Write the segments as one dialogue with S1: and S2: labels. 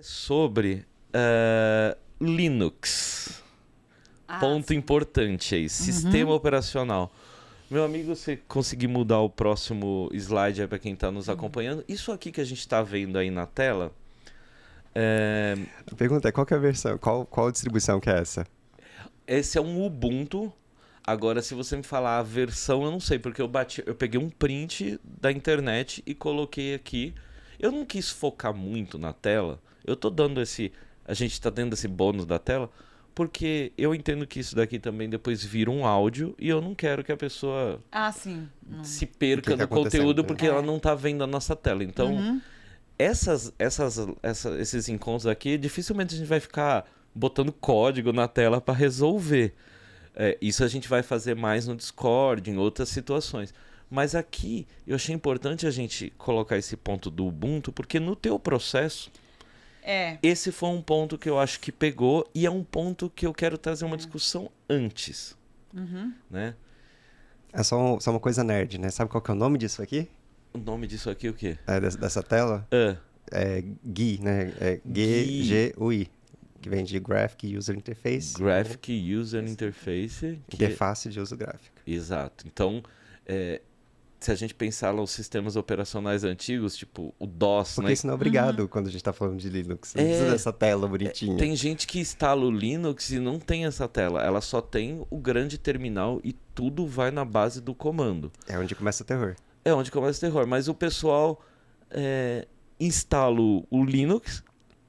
S1: Sobre Linux. Ponto importante aí, sistema operacional. Meu amigo, você conseguir mudar o próximo slide aí para quem está nos acompanhando. Isso aqui que a gente está vendo aí na tela...
S2: A pergunta é, qual que é a versão? Qual distribuição que é essa?
S1: Esse é um Ubuntu. Agora, se você me falar a versão, eu não sei, porque eu peguei um print da internet e coloquei aqui. Eu não quis focar muito na tela. Eu tô dando a gente tá dando esse bônus da tela, porque eu entendo que isso daqui também depois vira um áudio e eu não quero que a pessoa se perca no conteúdo porque ela não tá vendo a nossa tela. Então, esses encontros aqui, dificilmente a gente vai ficar botando código na tela para resolver. Isso a gente vai fazer mais no Discord, em outras situações. Mas aqui eu achei importante a gente colocar esse ponto do Ubuntu, porque no teu processo, esse foi um ponto que eu acho que pegou e é um ponto que eu quero trazer uma discussão antes. Né?
S2: É só uma coisa nerd, né? Sabe qual que é o nome disso aqui?
S1: O nome disso aqui é o quê?
S2: Dessa tela? É GUI, né? É GUI. Que vem de Graphic User Interface.
S1: Graphic User Interface.
S2: Que é fácil de uso gráfico.
S1: Exato. Então, se a gente pensar nos sistemas operacionais antigos, tipo o DOS...
S2: Porque isso não é obrigado quando a gente está falando de Linux. Não precisa dessa tela bonitinha.
S1: Tem gente que instala o Linux e não tem essa tela. Ela só tem o grande terminal e tudo vai na base do comando.
S2: É onde começa o terror.
S1: É onde começa o terror. Mas o pessoal instala o Linux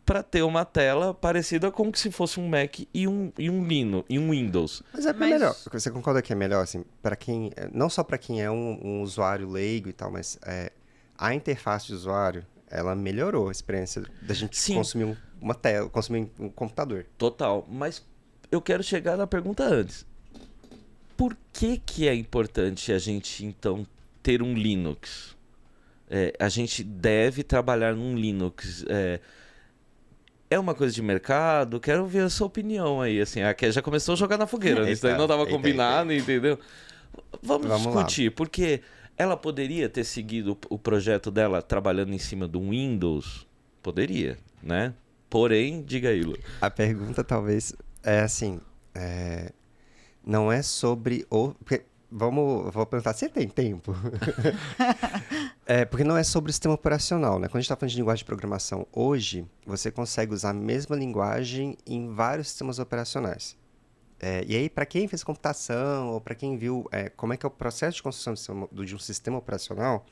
S1: para ter uma tela parecida com se fosse um Mac e um Linux e um Windows.
S2: Mas é melhor. Você concorda que é melhor, assim, para quem, não só para quem é um usuário leigo e tal, mas a interface de usuário, ela melhorou a experiência da gente consumir uma tela, consumir um computador.
S1: Total. Mas eu quero chegar na pergunta antes. Por que é importante a gente, então, ter um Linux? A gente deve trabalhar num Linux. É uma coisa de mercado? Quero ver a sua opinião aí, assim. A já começou a jogar na fogueira, né? Isso aí não estava combinado, entendeu? Vamos discutir, porque ela poderia ter seguido o projeto dela trabalhando em cima do Windows? Poderia, né? Porém, diga aí, Lu.
S2: A pergunta talvez é assim, não é sobre o... Vou perguntar, você tem tempo? Porque não é sobre o sistema operacional, né? Quando a gente está falando de linguagem de programação, hoje você consegue usar a mesma linguagem em vários sistemas operacionais. E aí, para quem fez computação, ou para quem viu como é que é o processo de construção de um sistema operacional,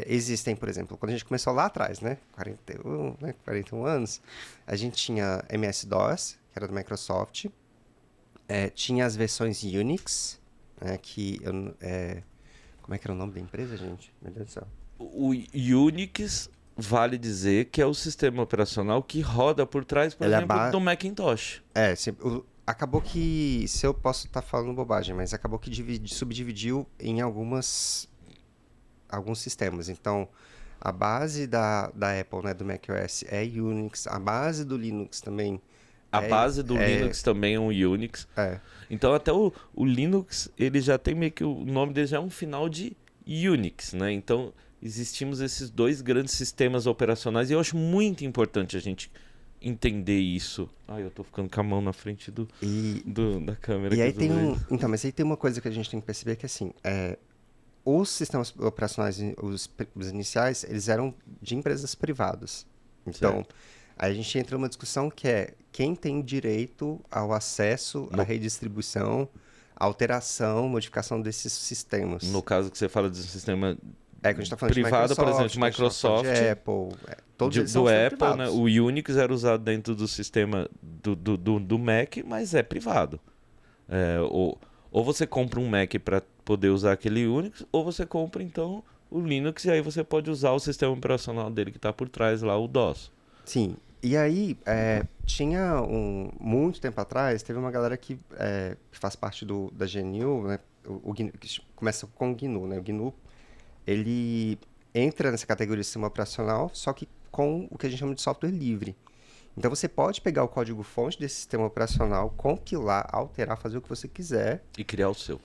S2: existem, por exemplo, quando a gente começou lá atrás, né? 41 anos, a gente tinha MS-DOS, que era do Microsoft, tinha as versões Unix, como é que era o nome da empresa, gente? Meu Deus do céu.
S1: O Unix, vale dizer que é o sistema operacional que roda por trás, por exemplo, do Macintosh.
S2: Acabou que, se eu posso estar falando bobagem, mas acabou que subdividiu em alguns sistemas. Então, a base da Apple, né, do macOS é Unix, a base do Linux também.
S1: A base do Linux também é um Unix. Então até o Linux, ele já tem meio que o nome dele já é um final de Unix, né? Então existimos esses dois grandes sistemas operacionais e eu acho muito importante a gente entender isso. Eu tô ficando com a mão na frente da câmera.
S2: E aí mas aí tem uma coisa que a gente tem que perceber que assim, os sistemas operacionais, os iniciais, eles eram de empresas privadas. Então, aí a gente entra numa discussão que é quem tem direito ao acesso à redistribuição, alteração, modificação desses sistemas.
S1: No caso que você fala de um sistema
S2: que a gente tá falando
S1: privado,
S2: de Microsoft,
S1: por exemplo, de Microsoft,
S2: de Apple, todos eles
S1: do
S2: são
S1: Apple,
S2: privados.
S1: né? O Unix era usado dentro do sistema do Mac, mas é privado. Ou você compra um Mac para poder usar aquele Unix, ou você compra então o Linux e aí você pode usar o sistema operacional dele que está por trás lá, o DOS.
S2: Sim. E aí, tinha muito tempo atrás, teve uma galera que faz parte da GNU, né? O GNU, que começa com o GNU, né? O GNU, ele entra nessa categoria de sistema operacional, só que com o que a gente chama de software livre. Então, você pode pegar o código-fonte desse sistema operacional, compilar, alterar, fazer o que você quiser.
S1: E criar o seu.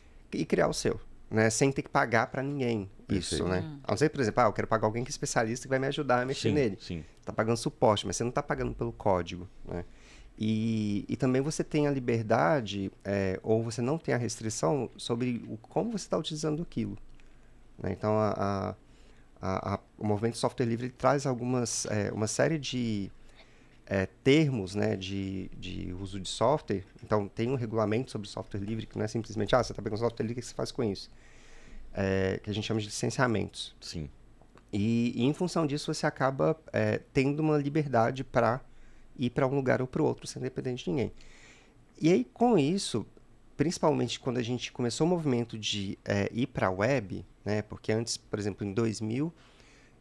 S2: Né? Sem ter que pagar para ninguém. Isso, né? A não ser, por exemplo, eu quero pagar alguém que é especialista que vai me ajudar a mexer nele.
S1: Sim.
S2: Tá pagando suporte, mas você não tá pagando pelo código, né? E também você tem a liberdade, ou você não tem a restrição sobre como você está utilizando aquilo, né? Então, o movimento de software livre ele traz uma série de termos, né, de uso de software. Então, tem um regulamento sobre software livre que não é simplesmente, você está pegando software livre, o que você faz com isso? Que a gente chama de licenciamentos.
S1: Sim.
S2: E em função disso, você acaba tendo uma liberdade para ir para um lugar ou para o outro, sem depender de ninguém. E aí, com isso, principalmente quando a gente começou o movimento de ir para a web, né, porque antes, por exemplo, em 2000,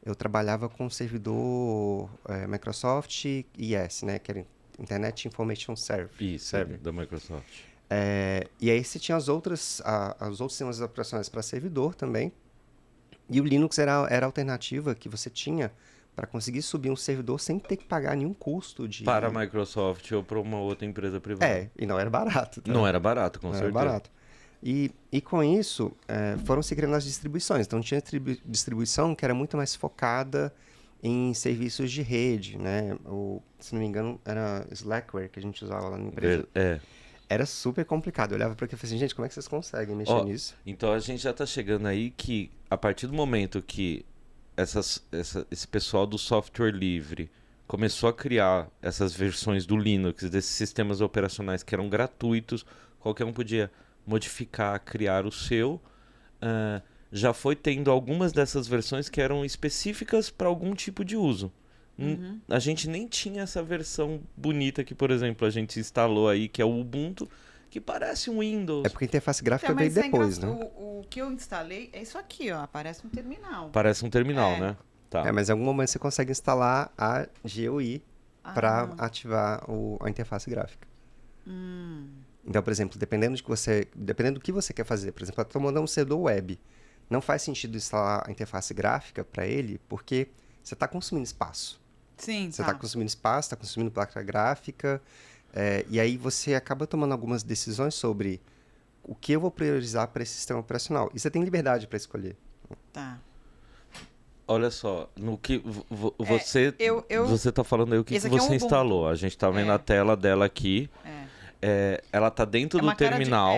S2: eu trabalhava com o servidor Microsoft IS, né, que era Internet Information Service.
S1: Isso, da Microsoft.
S2: E aí você tinha os outros sistemas operacionais para servidor também. E o Linux era a alternativa que você tinha para conseguir subir um servidor sem ter que pagar nenhum custo de...
S1: Para a Microsoft ou para uma outra empresa privada.
S2: E não era barato. Tá?
S1: Não era barato, com certeza.
S2: Não era barato. E com isso, foram se criando as distribuições. Então, tinha distribuição que era muito mais focada em serviços de rede, né? Se não me engano, era Slackware que a gente usava lá na empresa. Era super complicado. Eu olhava para aquilo e falei assim, gente, como é que vocês conseguem mexer nisso?
S1: Então, a gente já está chegando aí que, a partir do momento que esse pessoal do software livre começou a criar essas versões do Linux, desses sistemas operacionais que eram gratuitos, qualquer um podia modificar, criar o seu, já foi tendo algumas dessas versões que eram específicas para algum tipo de uso. A gente nem tinha essa versão bonita que, por exemplo, a gente instalou aí, que é o Ubuntu, que parece um Windows.
S2: É porque a interface gráfica veio depois, né?
S3: O que eu instalei é isso aqui, ó. Aparece um terminal.
S1: Parece um terminal, né? Tá.
S2: Mas em algum momento você consegue instalar a GUI para ativar a interface gráfica. Então, por exemplo, dependendo do que você quer fazer, por exemplo, eu estou mandando um servidor web. Não faz sentido instalar a interface gráfica para ele, porque você está consumindo espaço.
S3: Sim,
S2: Você está consumindo espaço, está consumindo placa gráfica, e aí você acaba tomando algumas decisões sobre o que eu vou priorizar para esse sistema operacional. E você tem liberdade para escolher.
S3: Tá.
S1: Olha só, no que você está falando aí o que você
S3: é um
S1: instalou. A gente está vendo a tela dela aqui. Ela está dentro do terminal.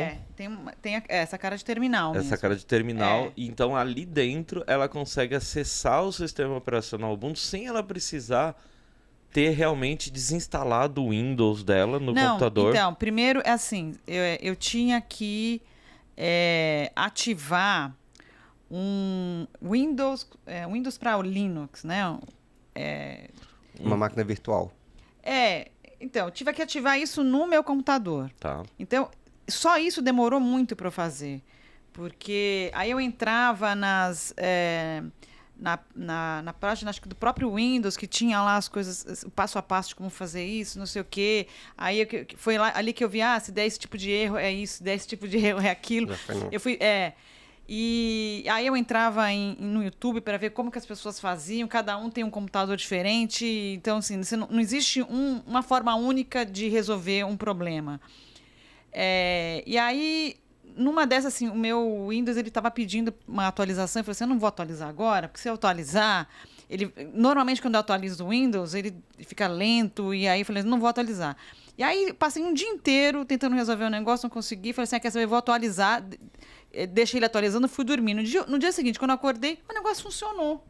S3: Tem essa cara de terminal mesmo.
S1: Essa cara de terminal. Então, ali dentro, ela consegue acessar o sistema operacional Ubuntu sem ela precisar ter realmente desinstalado o Windows dela no computador.
S3: Então, primeiro, é assim, eu tinha que ativar um Windows para o Linux, né?
S2: Uma máquina virtual.
S3: Então, eu tive que ativar isso no meu computador.
S1: Tá.
S3: Então, só isso demorou muito para eu fazer. Porque aí eu entrava na página, acho que do próprio Windows, que tinha lá as coisas, o passo a passo de como fazer isso, não sei o quê. Aí foi ali que eu vi, se der esse tipo de erro é isso, se der esse tipo de erro é aquilo. Eu fui... E aí eu entrava no YouTube para ver como que as pessoas faziam, cada um tem um computador diferente, então assim, não existe uma forma única de resolver um problema. E aí, numa dessas, assim, o meu Windows ele estava pedindo uma atualização, eu falei assim, eu não vou atualizar agora, porque se eu atualizar, normalmente quando eu atualizo o Windows, ele fica lento, e aí eu falei, não vou atualizar. E aí passei um dia inteiro tentando resolver o negócio, não consegui, falei assim, quer saber, eu vou atualizar, deixei ele atualizando, fui dormir. No dia seguinte, quando eu acordei, o negócio funcionou.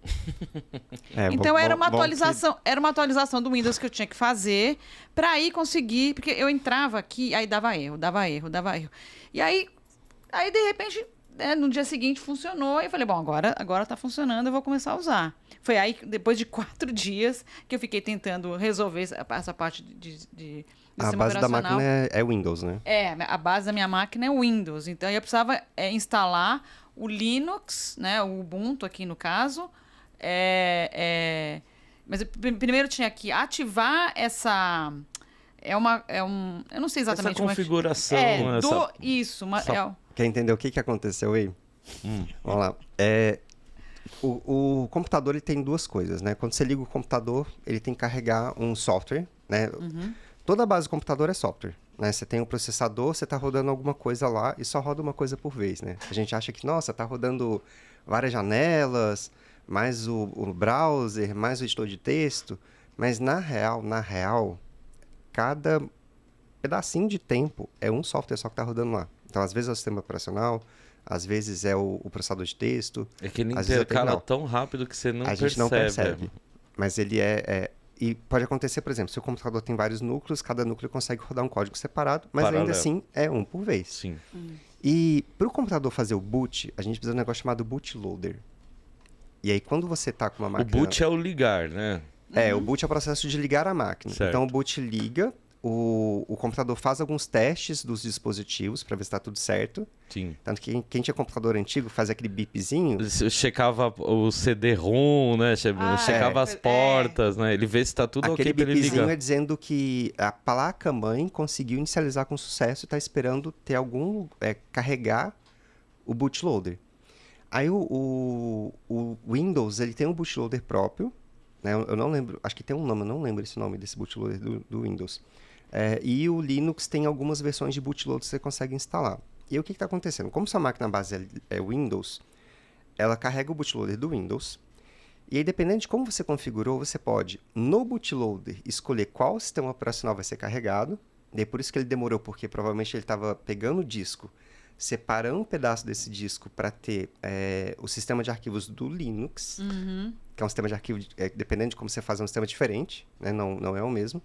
S3: Então era uma atualização do Windows que eu tinha que fazer para aí conseguir, porque eu entrava aqui, aí dava erro. E aí de repente, no dia seguinte funcionou, e eu falei, bom, agora tá funcionando, eu vou começar a usar. Foi aí, depois de 4 dias, que eu fiquei tentando resolver essa parte de
S2: a base da máquina é Windows, né?
S3: A base da minha máquina é Windows. Então, eu precisava instalar o Linux, né? O Ubuntu aqui no caso. Mas eu primeiro tinha que ativar essa... eu não sei exatamente
S1: essa configuração.
S3: Isso.
S2: Quer entender o que aconteceu aí? Vamos lá. O computador ele tem duas coisas, né? Quando você liga o computador, ele tem que carregar um software, né? Toda a base do computador é software, né? Você tem um processador, você está rodando alguma coisa lá e só roda uma coisa por vez, né? A gente acha que, nossa, está rodando várias janelas, mais o browser, mais o editor de texto, mas na real, cada pedacinho de tempo é um software só que está rodando lá. Então, às vezes é o sistema operacional, às vezes é o processador de texto.
S1: É que ele intercala tão rápido que você não percebe. A gente não percebe.
S2: Mas ele E pode acontecer, por exemplo, se o computador tem vários núcleos, cada núcleo consegue rodar um código separado, mas ainda assim é um por vez.
S1: Sim.
S2: E para o computador fazer o boot, a gente precisa de um negócio chamado bootloader. E aí, quando você está com uma máquina...
S1: O boot é o ligar, né?
S2: O boot é o processo de ligar a máquina.
S1: Certo.
S2: Então, o boot liga, o computador faz alguns testes dos dispositivos para ver se está tudo certo.
S1: Sim.
S2: Tanto que quem tinha computador antigo faz aquele bipzinho.
S1: Checava o CD-ROM, né? Checava as portas, né? Ele vê se está tudo ok para ele ligar.
S2: Aquele bipzinho é dizendo que a placa-mãe conseguiu inicializar com sucesso e está esperando ter carregar o bootloader. Aí o Windows, ele tem um bootloader próprio, né? Eu não lembro, acho que tem um nome, eu não lembro esse nome desse bootloader do Windows. E o Linux tem algumas versões de bootloader que você consegue instalar. E aí, o que está acontecendo? Como sua máquina base é Windows, ela carrega o bootloader do Windows. E aí, dependendo de como você configurou, você pode, no bootloader, escolher qual sistema operacional vai ser carregado. E aí, por isso que ele demorou, porque provavelmente ele estava pegando o disco, separando um pedaço desse disco para ter o sistema de arquivos do Linux, que é um sistema de arquivo, dependendo de como você faz, é um sistema diferente, né? Não é o mesmo.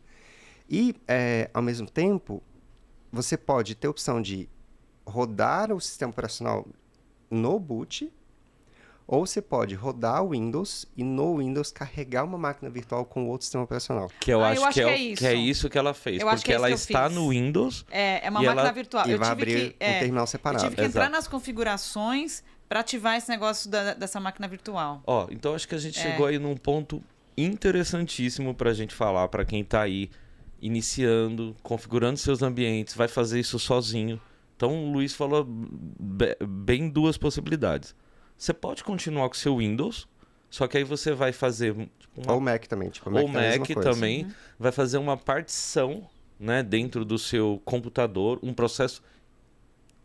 S2: E, ao mesmo tempo, você pode ter a opção de rodar o sistema operacional no boot, ou você pode rodar o Windows e no Windows carregar uma máquina virtual com outro sistema operacional.
S1: Que eu acho que é isso que ela fez. Porque ela está no Windows.
S3: É uma máquina virtual.
S2: E vai abrir um terminal separado.
S3: Eu tive que entrar nas configurações para ativar esse negócio dessa máquina virtual.
S1: Então acho que a gente chegou aí num ponto interessantíssimo para a gente falar para quem está aí iniciando, configurando seus ambientes, vai fazer isso sozinho. Então o Luiz falou bem duas possibilidades. Você pode continuar com o seu Windows, só que aí você vai fazer...
S2: Ou Mac também.
S1: Ou Mac também. Vai fazer uma partição, né, dentro do seu computador, um processo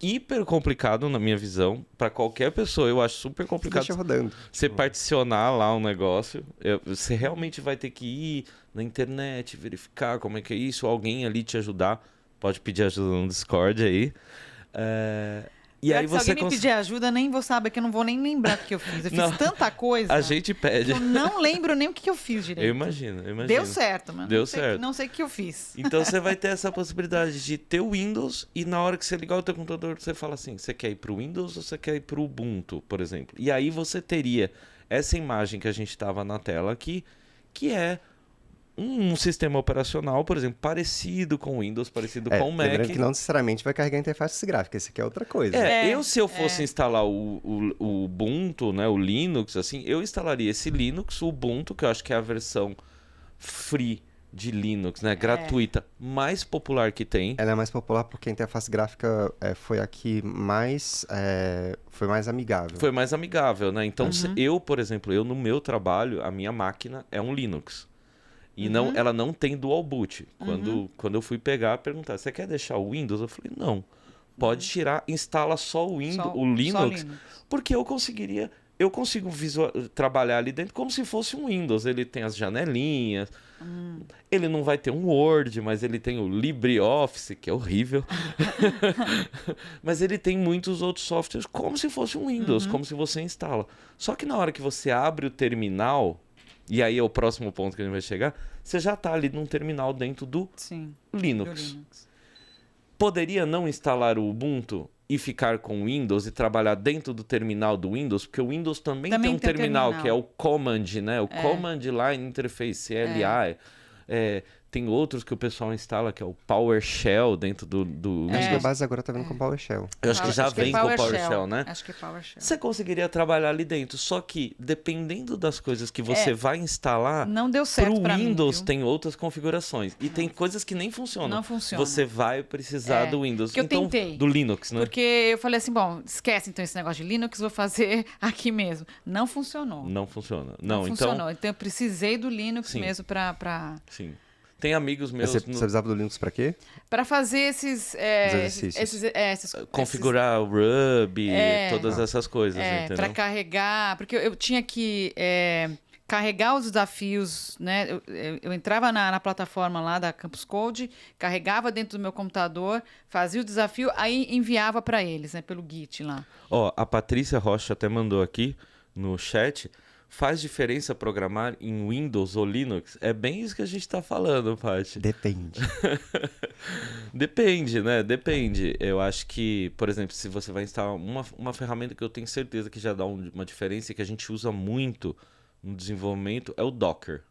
S1: hiper complicado, na minha visão. Para qualquer pessoa, eu acho super complicado.
S2: Deixa rodando.
S1: Você particionar lá um negócio. Você realmente vai ter que ir na internet, verificar como é que é isso, alguém ali te ajudar. Pode pedir ajuda no Discord aí. E aí
S3: se alguém me pedir ajuda, nem vou saber, que eu não vou nem lembrar o que eu fiz. Eu fiz tanta coisa.
S1: A gente pede.
S3: Eu não lembro nem o que eu fiz direito.
S1: Eu imagino.
S3: Deu certo, mano.
S1: Deu certo.
S3: Não sei o que eu fiz.
S1: Então você vai ter essa possibilidade de ter o Windows e na hora que você ligar o teu computador, você fala assim, você quer ir para o Windows ou você quer ir para o Ubuntu, por exemplo. E aí você teria essa imagem que a gente estava na tela aqui, que é um sistema operacional, por exemplo, parecido com o Windows, parecido com o Mac.
S2: Lembrando que não necessariamente vai carregar interface gráfica, isso aqui é outra coisa.
S1: Se eu fosse instalar o Ubuntu, né, o Linux, assim, eu instalaria esse Linux, o Ubuntu, que eu acho que é a versão free de Linux, né, gratuita, mais popular que tem.
S2: Ela é mais popular porque a interface gráfica foi a que foi mais amigável.
S1: Foi mais amigável, né? Então, eu, por exemplo, no meu trabalho, a minha máquina é um Linux. E ela não tem dual boot. Quando eu fui perguntar, você quer deixar o Windows? Eu falei, não. Pode tirar, instala só o Linux, só Linux, porque eu consigo trabalhar ali dentro como se fosse um Windows. Ele tem as janelinhas, ele não vai ter um Word, mas ele tem o LibreOffice, que é horrível. Mas ele tem muitos outros softwares como se fosse um Windows, como se você instala. Só que na hora que você abre o terminal... E aí é o próximo ponto que a gente vai chegar. Você já está ali num terminal dentro do Linux. Poderia não instalar o Ubuntu e ficar com o Windows e trabalhar dentro do terminal do Windows? Porque o Windows também tem um terminal que é o Command, né? O Command Line Interface, CLI. Tem outros que o pessoal instala, que é o PowerShell dentro do Windows.
S2: Acho que a base agora está vindo com PowerShell.
S1: Eu acho que já vem com o PowerShell, né?
S3: Acho que é PowerShell.
S1: Você conseguiria trabalhar ali dentro, só que dependendo das coisas que você vai instalar,
S3: não deu certo
S1: para o Windows
S3: mim,
S1: tem outras configurações. E tem coisas que nem funcionam.
S3: Não funciona.
S1: Você vai precisar do Windows.
S3: Que eu tentei.
S1: Do Linux, né?
S3: Porque eu falei assim, bom, esquece então esse negócio de Linux, vou fazer aqui mesmo. Não funcionou.
S1: Não funciona.
S3: Não funcionou. Então eu precisei do Linux mesmo para...
S1: Sim. Tem amigos meus...
S2: Você precisava do Linux para quê?
S3: Para fazer esses
S1: configurar o Ruby, todas essas coisas, entendeu?
S3: Para carregar, porque eu tinha que carregar os desafios, né? Eu entrava na plataforma lá da Campus Code, carregava dentro do meu computador, fazia o desafio, aí enviava para eles, né? Pelo Git lá.
S1: Ó, a Patrícia Rocha até mandou aqui no chat... Faz diferença programar em Windows ou Linux? É bem isso que a gente está falando, Paty.
S2: Depende.
S1: Depende, né? Depende. Eu acho que, por exemplo, se você vai instalar uma ferramenta que eu tenho certeza que já dá uma diferença e que a gente usa muito no desenvolvimento, é o Docker.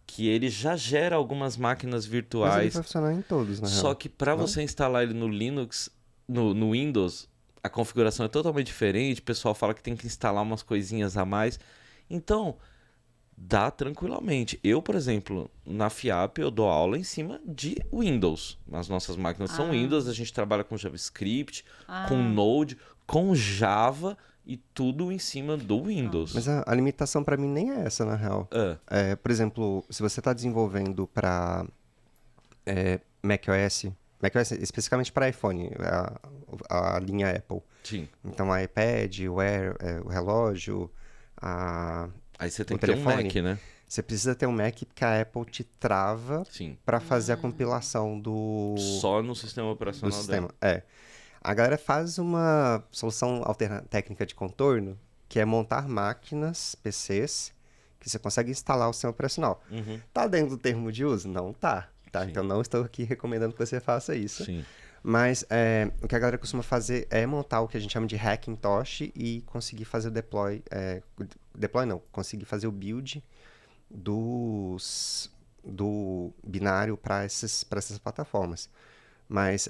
S1: Que ele já gera algumas máquinas virtuais.
S2: Mas ele vai funcionar em todos, na real.
S1: Só que para você instalar ele no Linux, no Windows, a configuração é totalmente diferente. O pessoal fala que tem que instalar umas coisinhas a mais. Então, dá tranquilamente. Eu, por exemplo, na FIAP, eu dou aula em cima de Windows. As nossas máquinas são Windows, a gente trabalha com JavaScript, com Node, com Java e tudo em cima do Windows.
S2: Mas a limitação para mim nem é essa, na real. Por exemplo, se você está desenvolvendo para macOS especificamente para iPhone, a linha Apple.
S1: Sim.
S2: Então, a iPad, o Air, o relógio...
S1: Aí você tem que ter um Mac, né?
S2: Você precisa ter um Mac porque a Apple te trava para fazer a compilação do...
S1: Só no sistema operacional
S2: do sistema. A galera faz uma solução técnica de contorno, que é montar máquinas, PCs, que você consegue instalar o sistema operacional. Tá dentro do termo de uso? Não tá. Então não estou aqui recomendando que você faça isso.
S1: Sim.
S2: Mas o que a galera costuma fazer é montar o que a gente chama de Hackintosh e conseguir fazer o deploy... conseguir fazer o build do binário para essas plataformas. Mas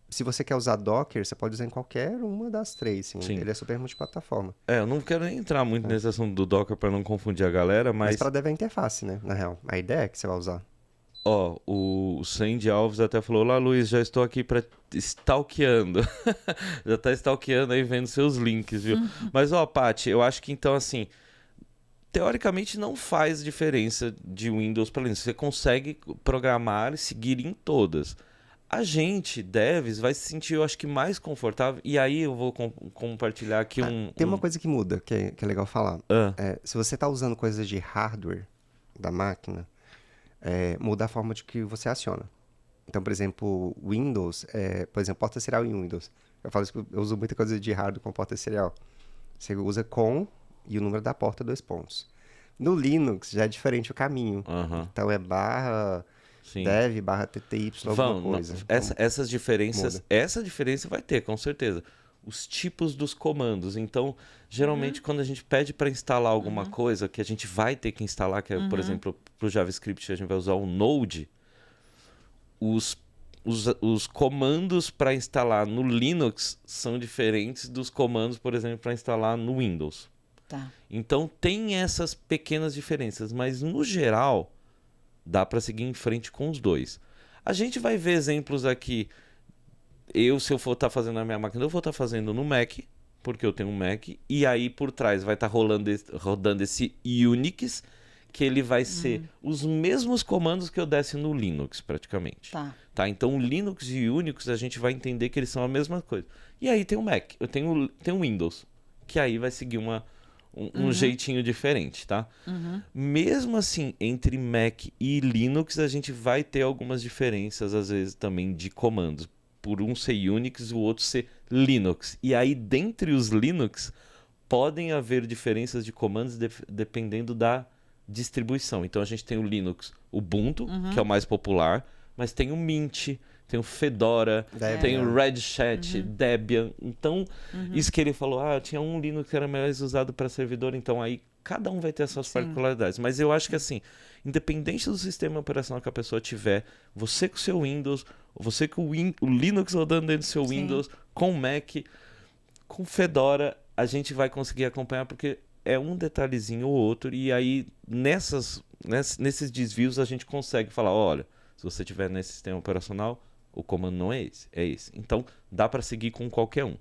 S2: se você quer usar Docker, você pode usar em qualquer uma das três. Sim. Ele é super multiplataforma.
S1: Eu não quero nem entrar muito nesse assunto do Docker para não confundir a galera, mas
S2: para dev é a interface, né? Na real. A ideia é que você vai usar.
S1: O Sandy Alves até falou: olá, Luiz, já estou aqui para stalkeando. Já está stalkeando aí, vendo seus links, viu? Mas, Paty, eu acho que então, assim, teoricamente não faz diferença de Windows para Linux. Você consegue programar e seguir em todas. A gente, devs, vai se sentir, eu acho que, mais confortável. E aí eu vou compartilhar aqui
S2: Tem uma coisa que muda, que é legal falar. Se você está usando coisas de hardware da máquina... muda a forma de que você aciona. Então, por exemplo, Windows, por exemplo, porta serial em Windows. Eu falo isso porque eu uso muita coisa de hardware com porta serial. Você usa com e o número da porta 2 pontos. No Linux já é diferente o caminho. Então é barra dev, barra TTY, alguma coisa.
S1: Essas diferenças, muda. Essa diferença vai ter, com certeza. Os tipos dos comandos. Então, geralmente, quando a gente pede para instalar alguma coisa que a gente vai ter que instalar, que é, por exemplo, para o JavaScript, a gente vai usar o Node, os comandos para instalar no Linux são diferentes dos comandos, por exemplo, para instalar no Windows. Então, tem essas pequenas diferenças, mas, no geral, dá para seguir em frente com os dois. A gente vai ver exemplos aqui. Se eu for estar fazendo na minha máquina, eu vou estar fazendo no Mac, porque eu tenho um Mac, e aí por trás vai estar rodando esse Unix, que ele vai ser os mesmos comandos que eu desse no Linux, praticamente. Então, o Linux e o Unix, a gente vai entender que eles são a mesma coisa. E aí tem o Mac, eu tenho o Windows, que aí vai seguir um jeitinho diferente, tá? Mesmo assim, entre Mac e Linux, a gente vai ter algumas diferenças, às vezes, também de comandos. Por um ser Unix e o outro ser Linux. E aí, dentre os Linux, podem haver diferenças de comandos dependendo da distribuição. Então, a gente tem o Linux Ubuntu, que é o mais popular, mas tem o Mint, tem o Fedora, tem o Red Hat, Debian. Então, isso que ele falou, tinha um Linux que era mais usado para servidor, então aí cada um vai ter as suas particularidades. Mas eu acho que assim, independente do sistema operacional que a pessoa tiver, você com o seu Windows, você com o Linux rodando dentro do seu Windows, com o Mac, com Fedora, a gente vai conseguir acompanhar, porque é um detalhezinho ou outro, e aí nesses desvios a gente consegue falar, olha, se você tiver nesse sistema operacional, o comando não é esse, é esse. Então, dá para seguir com qualquer um.